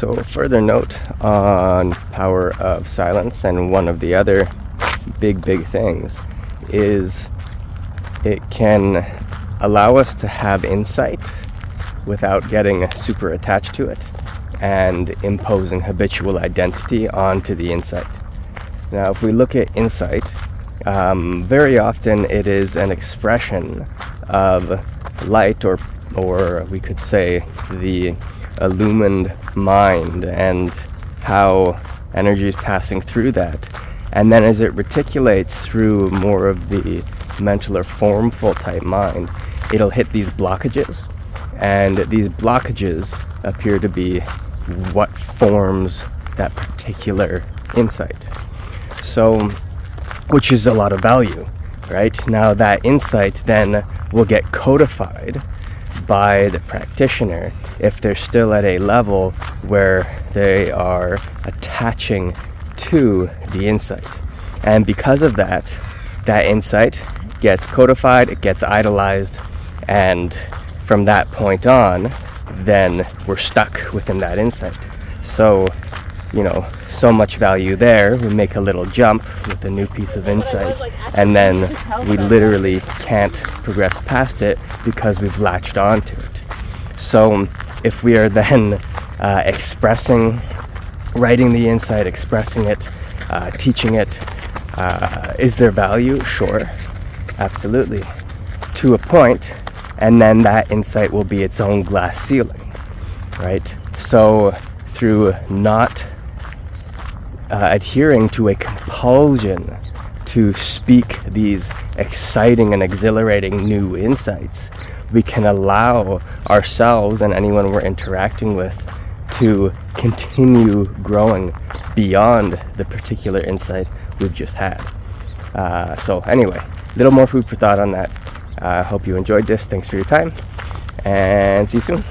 So further note on power of silence, and one of the other big things is it can allow us to have insight without getting super attached to it and imposing habitual identity onto the insight. Now, if we look at insight, very often it is an expression of light, or we could say the illumined mind, and how energy is passing through that. And then as it reticulates through more of the mental or formful type mind, it'll hit these blockages, and these blockages appear to be what forms that particular insight. So, which is a lot of value, right? Now that insight then will get codified by the practitioner if they're still at a level where they are attaching to the insight. And because of that, that insight gets codified, it gets idolized, and from that point on, then we're stuck within that insight. So, so much value there. We make a little jump with a new piece of insight, and then we literally can't progress past it because we've latched onto it. So if we are then writing the insight, expressing it, teaching it, is there value? Sure, absolutely, to a point, and then that insight will be its own glass ceiling, right? So through not adhering to a compulsion to speak these exciting and exhilarating new insights, we can allow ourselves and anyone we're interacting with to continue growing beyond the particular insight we've just had. So anyway, a little more food for thought on that. I hope you enjoyed this. Thanks for your time, and see you soon.